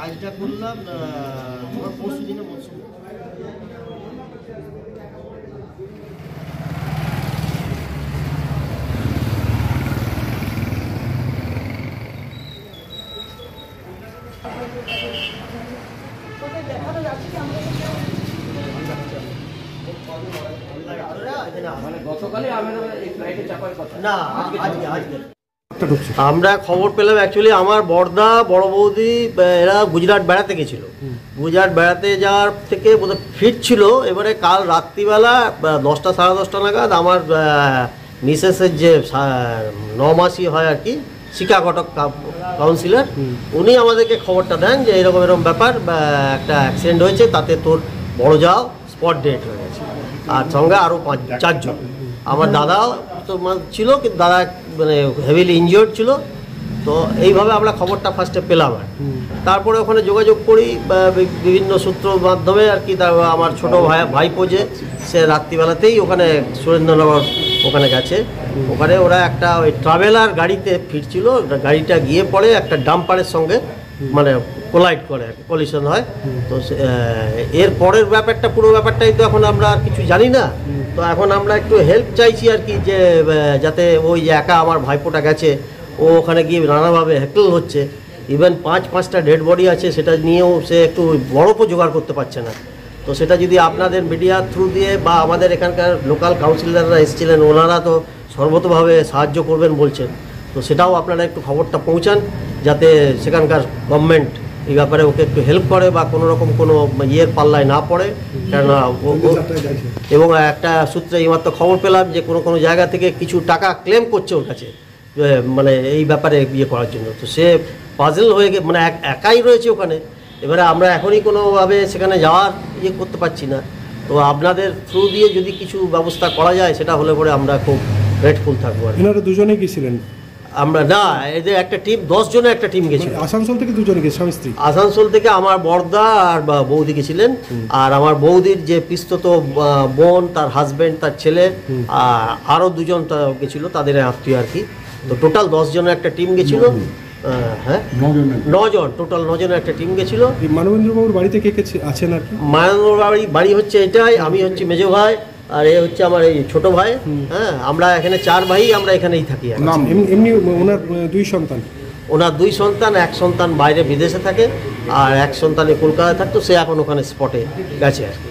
কাজটা করলাম তোমার পরশু দিনে মরশুম। আমরা খবর পেলাম অ্যাকচুয়ালি আমার বড়দা বড় বৌদি এরা গুজরাট বেড়াতে গেছিল। গুজরাট বেড়াতে যাওয়ার থেকে বোধহয় ফিরছিল। এবারে কাল রাত্রিবেলা 10টা সাড়ে 10টা নাগাদ আমার মিসেসের যে নমাসি হয় আর কি, শিক্ষাঘটক কাউন্সিলর, উনি আমাদেরকে খবরটা দেন যে এরকম এরকম ব্যাপার, একটা অ্যাক্সিডেন্ট হয়েছে, তাতে তোর বড় যাও স্পট ডেট হয়ে গেছে, আর সঙ্গে আরও 4জন। আমার দাদাও তো ছিল, কিন্তু দাদা মানে হেভিলি ইনজিওর্ড ছিল। তো এইভাবে আমরা খবরটা ফার্স্টে পেলাম। আর তারপরে ওখানে যোগাযোগ করি বিভিন্ন সূত্র মাধ্যমে আর কি। আমার ছোটো ভাইপো যে সে রাত্রিবেলাতেই ওখানে সুরেন্দ্রনগর ওখানে গেছে। ওখানে ওরা একটা ওই ট্রাভেলার গাড়িতে ফিরছিল, গাড়িটা গিয়ে পড়ে একটা ডাম্পারের সঙ্গে মানে কোলাইড করে, কলিশন হয়। তো এর পরের ব্যাপারটা, পুরো ব্যাপারটাই তো এখন আমরা আর কিছু জানি না। তো এখন আমরা একটু হেল্প চাইছি আর কি, যে যাতে ওই যে একা আমার ভাইপোটা গেছে, ও ওখানে গিয়ে নানাভাবে হ্যাকল হচ্ছে। ইভেন 5-5টা ডেড বডি আছে, সেটা নিয়েও সে একটু বরফও জোগাড় করতে পারছে না। তো সেটা যদি আপনাদের মিডিয়ার থ্রু দিয়ে বা আমাদের এখানকার লোকাল কাউন্সিলররা এসেছিলেন, ওনারা তো সর্বতভাবে সাহায্য করবেন বলছেন। তো সেটাও আপনারা একটু খবরটা পৌঁছান, যাতে সেখানকার গভর্নমেন্ট এই ব্যাপারে ওকে একটু হেল্প করে বা কোনো রকম কোনো ইয়ের পাল্লায় না পড়ে। কেননা এবং একটা সূত্রে এইমাত্র খবর পেলাম যে কোনো জায়গা থেকে কিছু টাকা ক্লেম করছে ওর কাছে, মানে এই ব্যাপারে ইয়ে করার জন্য। তো সে পাজল হয়ে মানে একাই রয়েছে ওখানে। এবারে আমরা এখনই কোনোভাবে সেখানে যাওয়ার ইয়ে করতে পারছি না। তো আপনাদের থ্রু দিয়ে যদি কিছু ব্যবস্থা করা যায়, সেটা হলে পরে আমরা খুব গ্রেটফুল থাকবো। এনারা দুজনেই গেছিলেন? আমরা না, এদের একটা টিম, 10 জনের একটা টিম গেছিল। আসানসোল থেকে দুজনে গেছে, স্বামী স্ত্রী? আসানসোল থেকে আমার বড়দা আর বৌদি গেছিলেন, আর আমার বৌদির যে পিস্তত বোন, তার হাজবেন্ড, তার ছেলে, আরও 2জন গেছিল, তাদের আত্মীয় আর কি। তো টোটাল 10 জনের একটা টিম গেছিল। হ্যাঁ, 9 জন, টোটাল 9 জনের একটা টিম গেছিল। মানবেন্দ্রবাবুর বাড়িতে কে কে আছেন আর কি? মানবেন্দ্র বাড়ি হচ্ছে এটাই, আমি হচ্ছে মেজো ভাই, আর এ হচ্ছে আমার এই ছোট ভাই। হ্যাঁ, আমরা এখানে 4 ভাই, আমরা এখানেই থাকি। এমনি ওনার 2 সন্তান? ওনার 2 সন্তান, এক সন্তান বাইরে বিদেশে থাকে, আর এক সন্তানে কলকাতায় থাকতো, সে এখন ওখানে স্পটে গেছে আর কি।